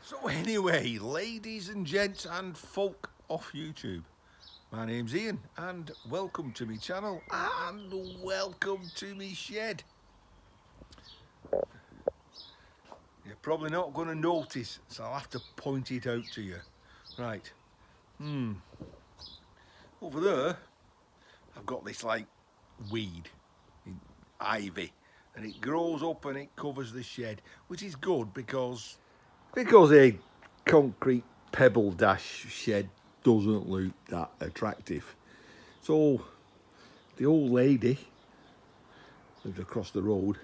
So anyway, ladies and gents and folk off YouTube, my name's Ian and welcome to my channel and welcome to me shed. You're probably not going to notice, so I'll have to point it out to you. Right, over there I've got this like weed, ivy, and it grows up and it covers the shed, which is good because a concrete pebble dash shed doesn't look that attractive. So the old lady lived across the road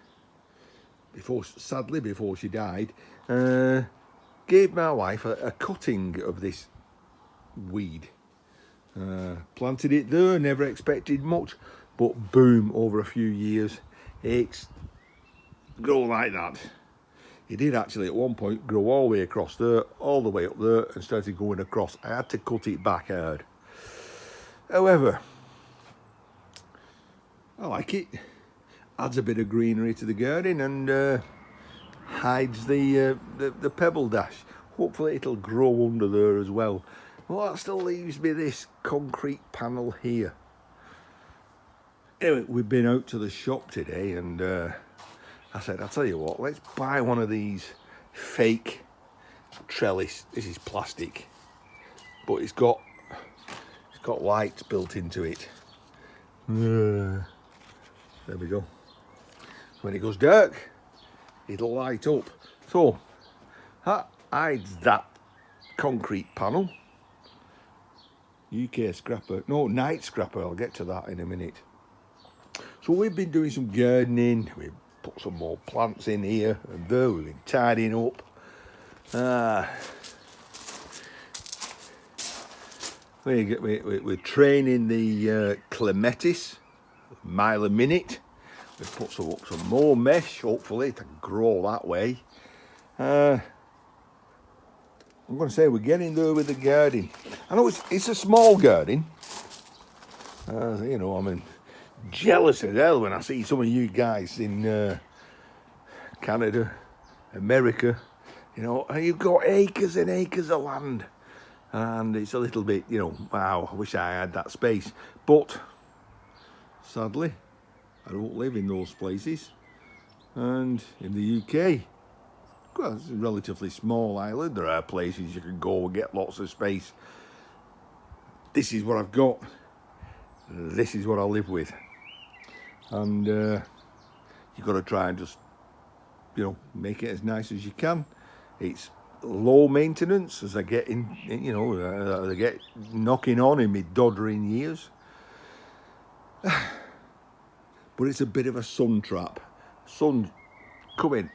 sadly before she died, gave my wife a cutting of this weed. Planted it there, never expected much, but boom, over a few years it's grown like that. It did actually at one point grow all the way across there, all the way up there, and started going across. I had to cut it back hard. However, I like it. Adds a bit of greenery to the garden and hides the pebble dash. Hopefully it'll grow under there as well. Well, that still leaves me this concrete panel here. Anyway, we've been out to the shop today and I said, I'll tell you what, let's buy one of these fake trellis. This is plastic, but it's got lights built into it. There we go. When it goes dark, it'll light up. So that hides that concrete panel. UK scrapper, no, night scrapper, I'll get to that in a minute. So we've been doing some gardening, we've put some more plants in here and there, we've been tidying up. We're training the clematis, a mile a minute. We've put some more mesh, hopefully, to grow that way. I'm going to say we're getting there with the garden. I know it's a small garden. You know, I'm jealous as hell when I see some of you guys in Canada, America. You know, you've got acres and acres of land. And it's a little bit, you know, wow, I wish I had that space. But sadly, I don't live in those places. And in the UK, well, it's a relatively small island. There are places you can go and get lots of space. This is what I've got. This is what I live with. And you've got to try and just, you know, make it as nice as you can. It's low maintenance as I get in, you know, I get knocking on in my doddering years. But it's a bit of a sun trap. Sun coming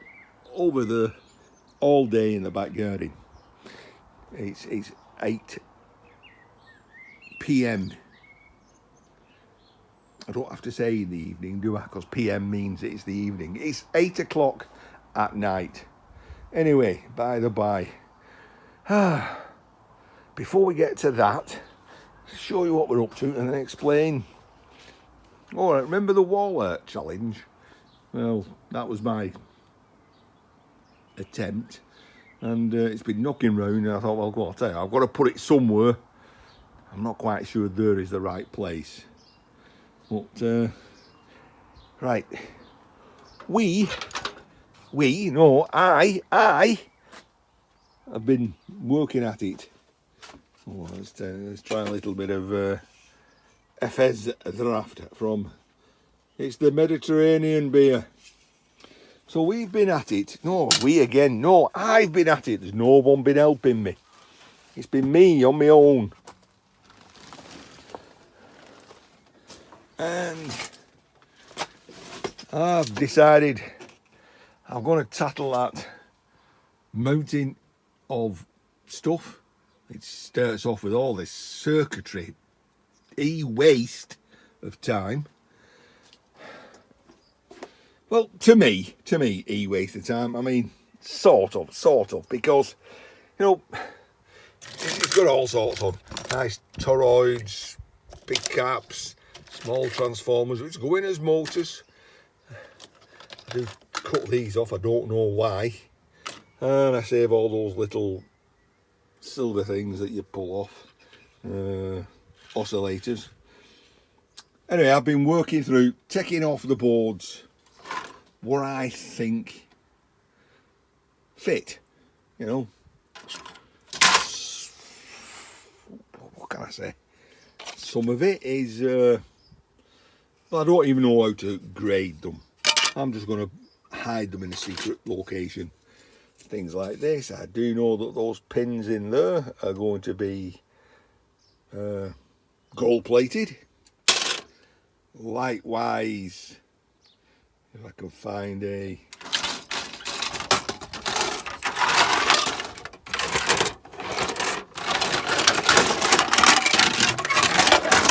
over there all day in the back garden. It's 8 p.m. I don't have to say in the evening, do I? Because PM means it's the evening. It's 8 o'clock at night. Anyway, by the by, before we get to that, show you what we're up to and then explain. All right, remember the wall art challenge? Well, that was my attempt, and it's been knocking round, and I thought, well, I'll tell you, I've got to put it somewhere. I'm not quite sure there is the right place. But, right, I have been working at it. Oh, let's try a little bit of Efes draft from, it's the Mediterranean beer. So we've been at it. No, we again. No, I've been at it. There's no one been helping me. It's been me on my own. And I've decided I'm going to tackle that mountain of stuff. It starts off with all this circuitry, e-waste of time. Well, to me, e-waste of time. I mean, sort of, because, you know, it's got all sorts of nice toroids, pickups, small transformers, which go in as motors. I do cut these off, I don't know why. and I save all those little silver things that you pull off, oscillators. Anyway, I've been working through taking off the boards what I think fit, you know. What can I say? Some of it is, well, I don't even know how to grade them. I'm just going to hide them in a secret location. Things like this. I do know that those pins in there are going to be gold plated. Likewise, if I can find a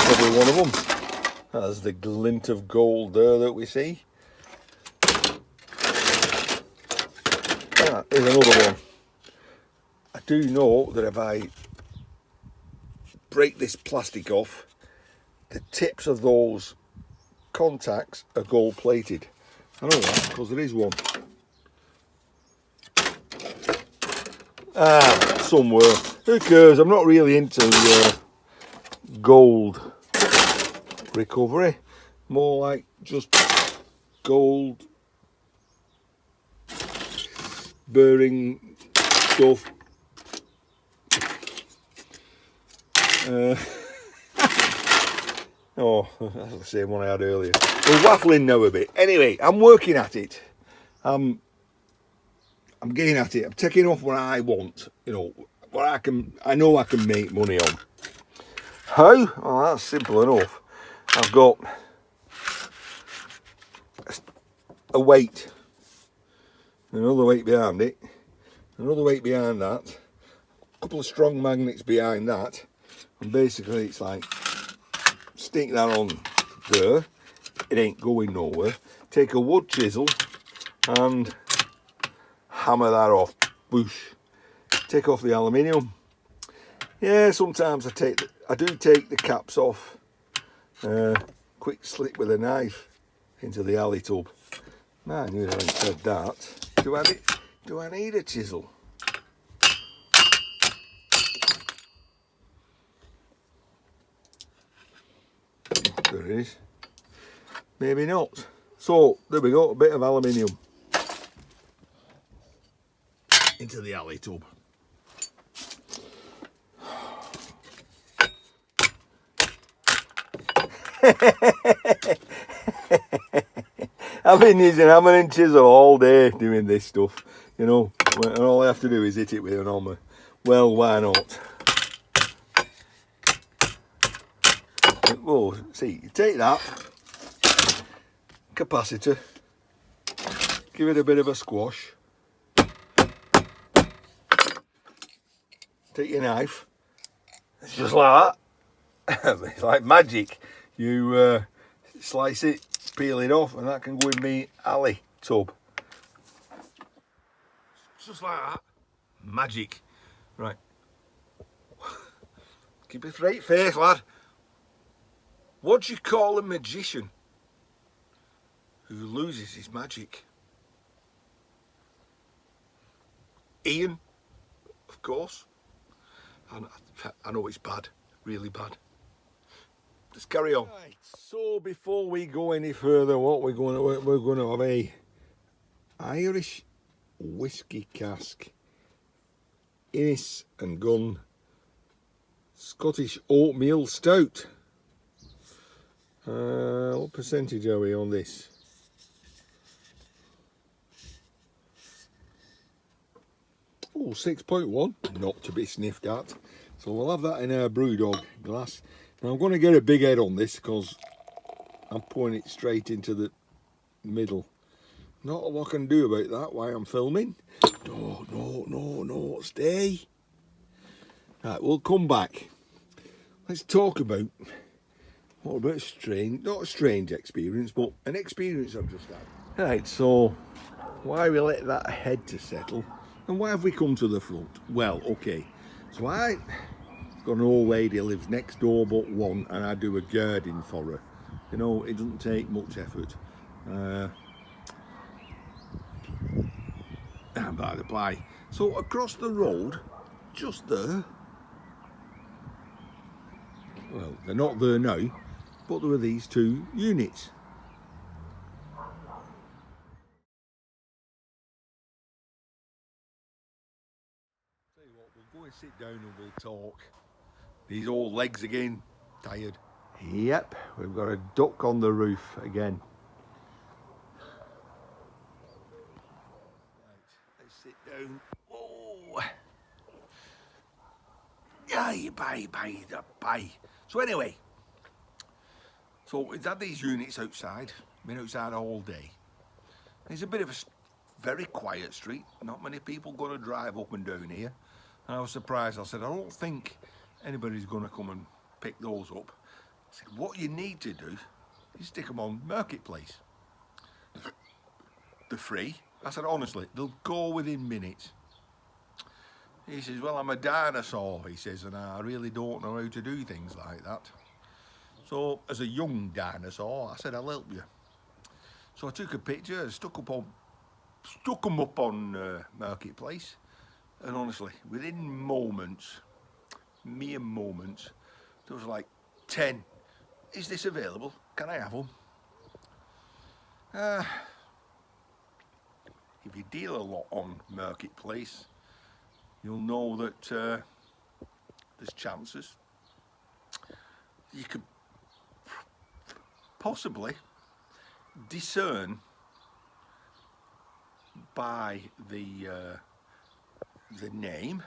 probably one of them. That's the glint of gold there that we see. Here's another one. I do know that if I break this plastic off, the tips of those contacts are gold plated. I know that because there is one. Somewhere. Who cares? I'm not really into gold recovery. More like just gold burring stuff. Oh, that's the same one I had earlier. We're waffling now a bit. Anyway, I'm working at it. I'm getting at it. I'm taking off what I want. You know, what I know I can make money on. How? Well, that's simple enough. I've got a weight, another weight behind it, another weight behind that, a couple of strong magnets behind that, and basically it's like stick that on there, it ain't going nowhere. Take a wood chisel and hammer that off, boosh. Take off the aluminium. Yeah, sometimes I do take the caps off. Quick slit with a knife into the alley tub. Man, you haven't said that. Do I need a chisel? There it is. Maybe not. So there we go, a bit of aluminium into the alley tub. I've been using hammer and chisel all day doing this stuff, you know, and all I have to do is hit it with an hammer. Well, why not? Oh, see, you take that capacitor, give it a bit of a squash, take your knife, it's just like that. It's like magic. You slice it, peel it off, and that can go in me alley tub. Just like that. Magic. Right. Keep a straight face, lad. What do you call a magician who loses his magic? Ian, of course. I know it's bad, really bad. Let's carry on. Right, so before we go any further, we're going to have a Irish whiskey cask, Innis and Gunn Scottish oatmeal stout. What percentage are we on this? Oh, 6.1, not to be sniffed at. So we'll have that in our brewdog glass. Now I'm going to get a big head on this because I'm pouring it straight into the middle. Not a lot I can do about that while I'm filming. No, stay. Right, we'll come back. Let's talk about what about a strange, not a strange experience, but an experience I've just had. Right, so why we let that head to settle and why have we come to the front? Well, okay, so I got an old lady who lives next door but one, and I do a garden for her. You know, it doesn't take much effort. by the by. So across the road, just there, well, they're not there now, but there were these two units. Tell you what, we'll go and sit down and we'll talk. These old legs again, tired. Yep, we've got a duck on the roof again. Right, let's sit down. Oh, yeah, bye. So anyway, so we've had these units outside, been outside all day. It's a bit of a very quiet street, not many people going to drive up and down here. And I was surprised, I said, I don't think anybody's going to come and pick those up. I said, what you need to do is stick them on Marketplace. They're free. I said, honestly, they'll go within minutes. He says, well, I'm a dinosaur, he says, and I really don't know how to do things like that. So, as a young dinosaur, I said, I'll help you. So I took a picture, stuck them up on Marketplace, and honestly, within moments, mere moments, there was like 10. Is this available? Can I have them? If you deal a lot on Marketplace, you'll know that there's chances. You could possibly discern by the name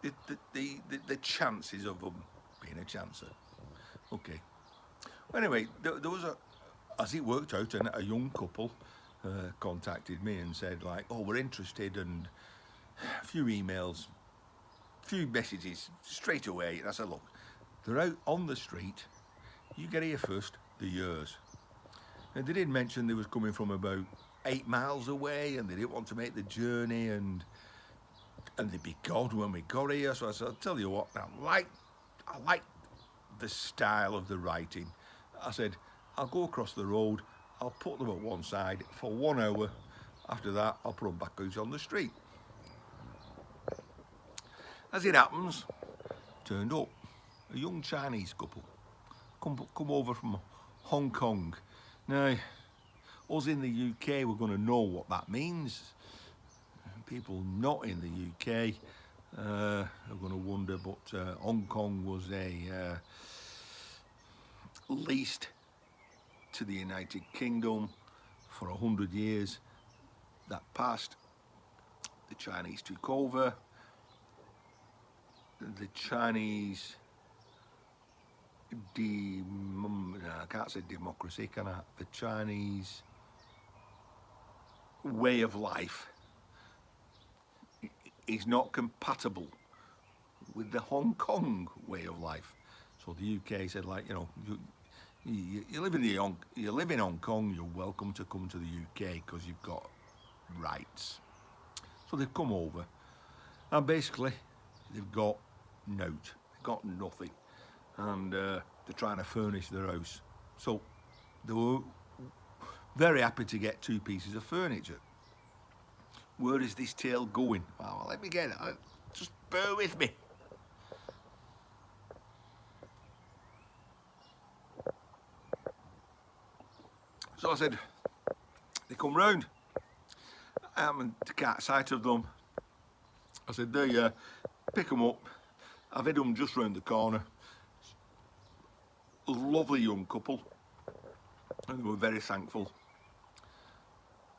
the chances of them being a chancer. Okay. Anyway, there was as it worked out, a young couple contacted me and said like, oh, we're interested, and a few emails, few messages straight away. And I said, look, they're out on the street. You get here first, they're yours. And they did mention they was coming from about 8 miles away, and they didn't want to make the journey, and they'd be gone when we got here. So I said, I'll tell you what, I like the style of the writing. I said, I'll go across the road, I'll put them at one side for 1 hour. After that, I'll put them back out on the street. As it happens, turned up a young Chinese couple, come over from Hong Kong. Now, us in the UK, we're going to know what that means. People not in the UK are going to wonder, but Hong Kong was a leased to the United Kingdom for 100 years. That passed, the Chinese took over. The Chinese, I can't say democracy, can I? The Chinese way of life is not compatible with the Hong Kong way of life. So the UK said, like, you know, you live in Hong Kong, you're welcome to come to the UK because you've got rights. So they've come over, and basically they've got note, they've got nothing, and they're trying to furnish their house. So they were very happy to get 2 pieces of furniture. Where is this tale going? Well, let me get it. Just bear with me. So I said, they come round. I happened to catch sight of them. I said, there you are, pick them up. I've had them just round the corner. A lovely young couple, and they were very thankful.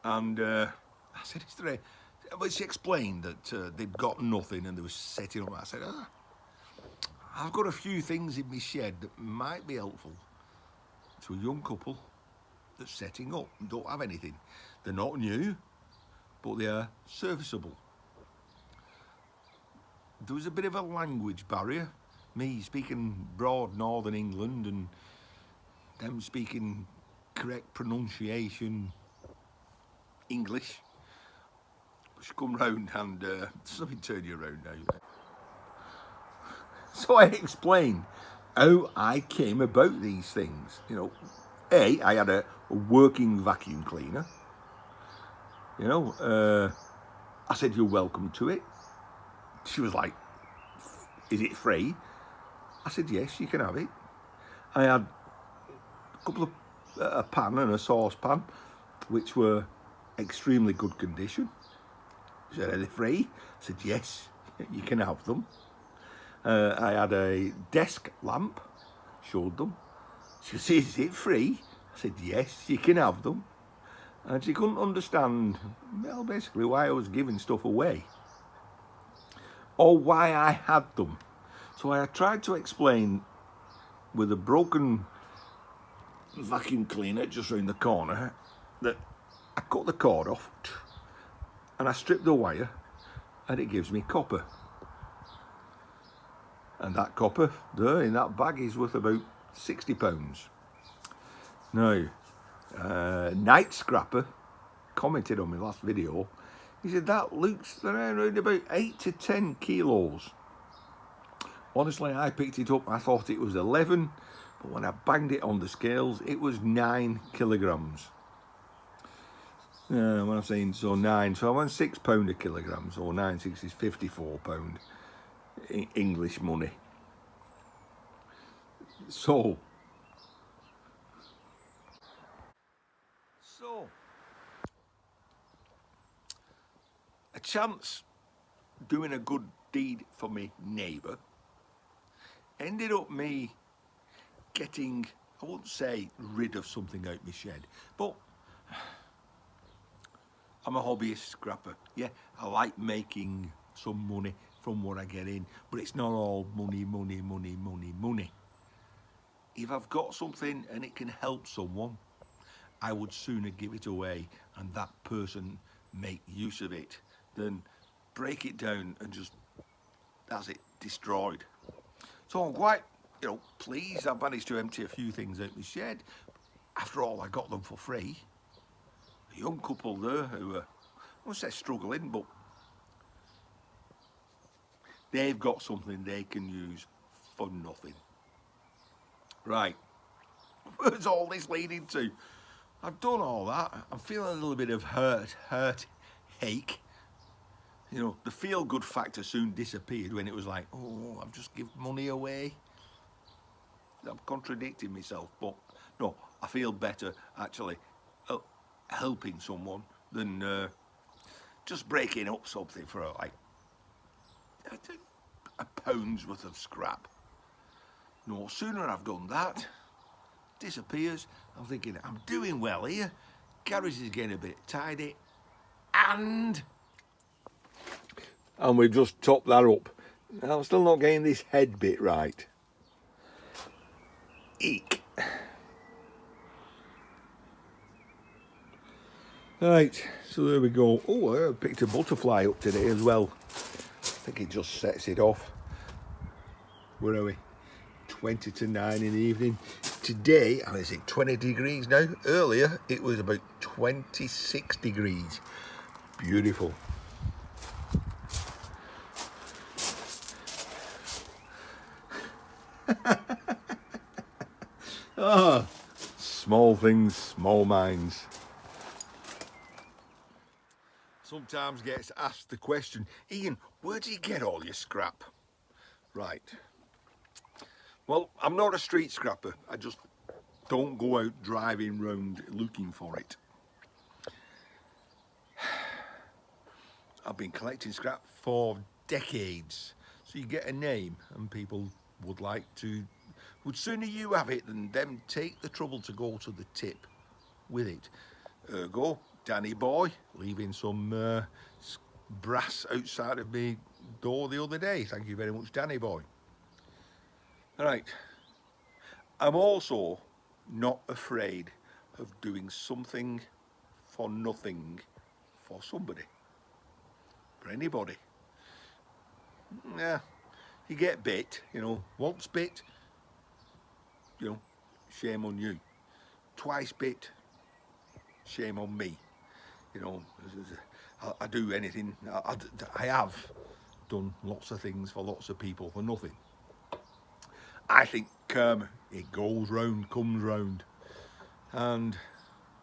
And I said, is there well, she explained that they'd got nothing and they were setting up. I said, I've got a few things in my shed that might be helpful to a young couple that's setting up and don't have anything. They're not new, but they are serviceable. There was a bit of a language barrier. Me speaking broad Northern England and them speaking correct pronunciation English. She come round and let me turn you around now. So I explained how I came about these things. You know, I had a working vacuum cleaner, you know. I said, you're welcome to it. She was like, is it free? I said, yes, you can have it. I had a couple of, a pan and a saucepan, which were extremely good condition. She said, are they free? I said, yes, you can have them. I had a desk lamp, showed them. She said, is it free? I said, yes, you can have them. And she couldn't understand, well, basically why I was giving stuff away or why I had them. So I tried to explain with a broken vacuum cleaner just round the corner that I cut the cord off and I stripped the wire and it gives me copper. And that copper there in that bag is worth about £60. Now, Night Scrapper commented on my last video. He said that looks around about 8 to 10 kilos. Honestly, I picked it up, I thought it was 11, but when I banged it on the scales, it was 9 kilograms. When I'm saying so 9, so I went £6 a kilogram, so 9 6 is £54 English money. So a chance doing a good deed for me neighbour ended up me getting, I won't say rid of something out my shed, but I'm a hobbyist scrapper. Yeah, I like making some money from what I get in, but it's not all money, money, money, money, money. If I've got something and it can help someone, I would sooner give it away and that person make use of it than break it down and just, that's it, destroyed. So I'm quite, pleased I've managed to empty a few things out my shed. After all, I got them for free. A young couple there who are, I won't say struggling, but they've got something they can use for nothing. Right, where's all this leading to? I've done all that. I'm feeling a little bit of ache. The feel-good factor soon disappeared when it was like, oh, I've just given money away. I'm contradicting myself, but no, I feel better actually helping someone than just breaking up something for like a pound's worth of scrap. No sooner I've done that, disappears. I'm thinking, I'm doing well here. Garage is getting a bit tidy, and we've just topped that up. Now, I'm still not getting this head bit right. Eek. Right, so there we go. Oh, I picked a butterfly up today as well. I think it just sets it off. Where are we? 20 to 9 in the evening. Today, is it 20 degrees now? Earlier, it was about 26 degrees. Beautiful. Small things, small minds. Sometimes gets asked the question, Ian, where do you get all your scrap? Right. Well, I'm not a street scrapper. I just don't go out driving round looking for it. I've been collecting scrap for decades. So you get a name and people would sooner you have it than them take the trouble to go to the tip with it. Ergo, Danny Boy, leaving some brass outside of my door the other day. Thank you very much, Danny Boy. Right, I'm also not afraid of doing something for nothing for somebody, for anybody. Yeah, you get bit, once bit, shame on you. Twice bit, shame on me. I do anything, I have done lots of things for lots of people for nothing. I think it goes round, comes round. And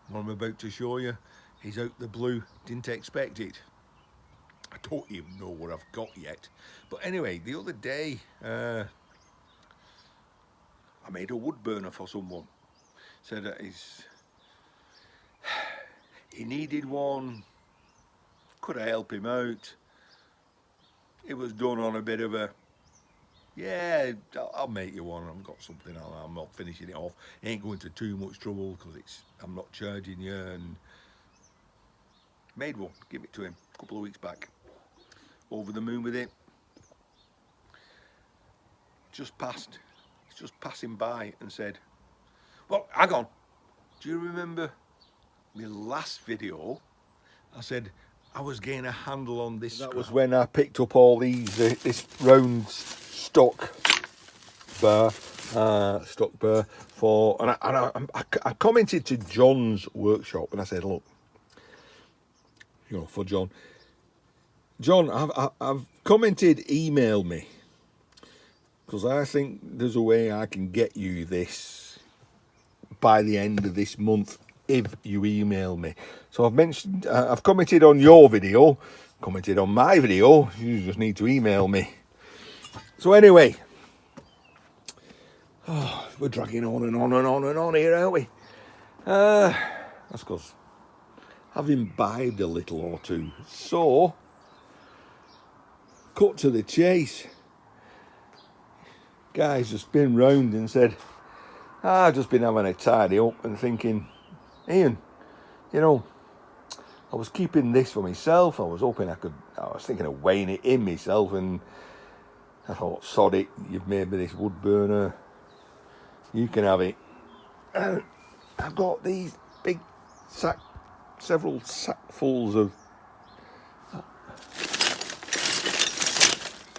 what I'm about to show you is out the blue. Didn't expect it. I don't even know what I've got yet. But anyway, the other day, I made a wood burner for someone. Said that he needed one. Could I help him out? It was done on a bit of a, yeah, I'll make you one. I've got something. I'm not finishing it off. Ain't going to too much trouble because I'm not charging you. And made one. Give it to him a couple of weeks back. Over the moon with it. Just passed. He's just passing by and said, "Well, hang on. Do you remember my last video? I said I was getting a handle on this." That was when I picked up all these this round stock bar for, and I commented to John's workshop and I said, look, you know, for John, I've commented, email me, because I think there's a way I can get you this by the end of this month if you email me. So I've commented on your video, commented on my video. You just need to email me. So anyway, we're dragging on and on and on and on here, aren't we? That's because I've imbibed a little or two. So, cut to the chase. Guy's just been round and said, I've just been having a tidy up and thinking, Ian, you know, I was keeping this for myself. I was thinking of weighing it in myself, and I thought, sod it, you've made me this wood burner, you can have it. I've got these big several sackfuls of,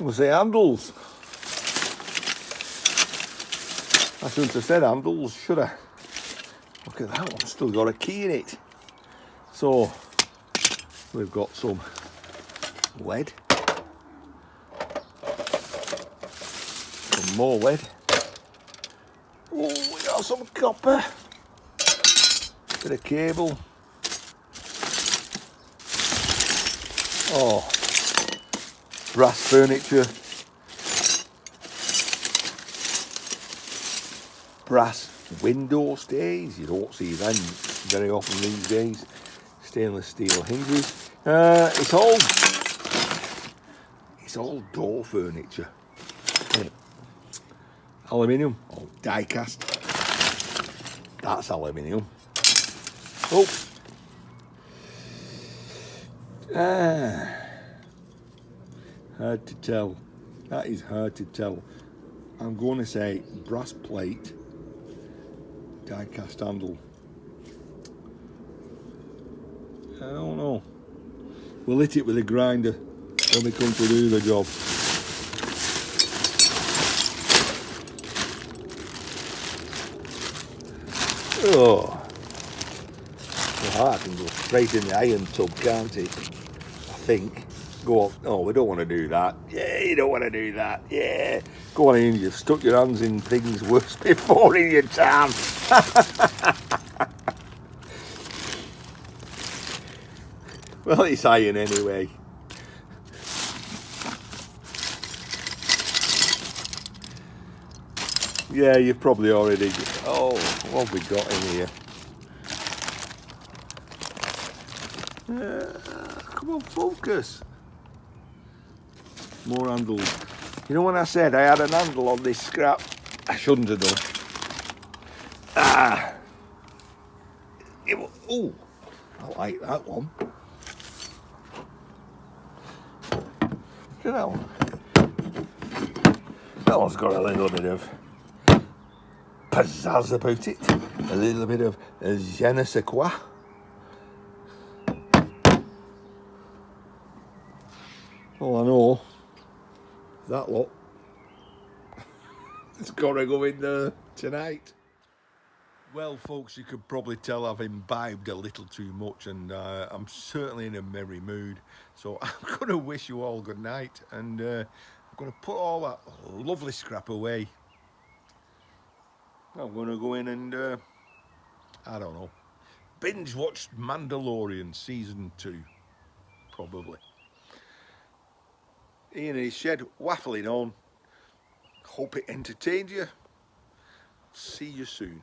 I say handles. I shouldn't have said handles, should I? Look at that one, still got a key in it. So, we've got some lead, some more lead. Oh, we got some copper, bit of cable. Oh, brass furniture, brass window stays. You don't see them very often these days. Stainless steel hinges. It's all door furniture. Yeah. Aluminium, or die cast. That's aluminium. Oh. Hard to tell. That is hard to tell. I'm going to say brass plate, die cast handle. I don't know. We'll hit it with a grinder when we come to do the job. Oh, well, that can go straight in the iron tub, can't it? I think. Go on. Oh, we don't want to do that. Yeah, you don't want to do that. Yeah. Go on in, you've stuck your hands in things worse before in your time. Well, it's iron anyway. Yeah, you've probably already... Oh, what have we got in here? Come on, focus. More handles. You know when I said I had an handle on this scrap? I shouldn't have done. Oh, I like that one. Look at that one. That one's got a little bit of pizzazz about it. A little bit of je ne sais quoi. All I know, that lot, it's got to go in there tonight. Well, folks, you could probably tell I've imbibed a little too much, and I'm certainly in a merry mood. So I'm going to wish you all good night, and I'm going to put all that lovely scrap away. I'm going to go in and, I don't know, binge watched Mandalorian season 2, probably. Ian in his shed, waffling on. Hope it entertained you. See you soon.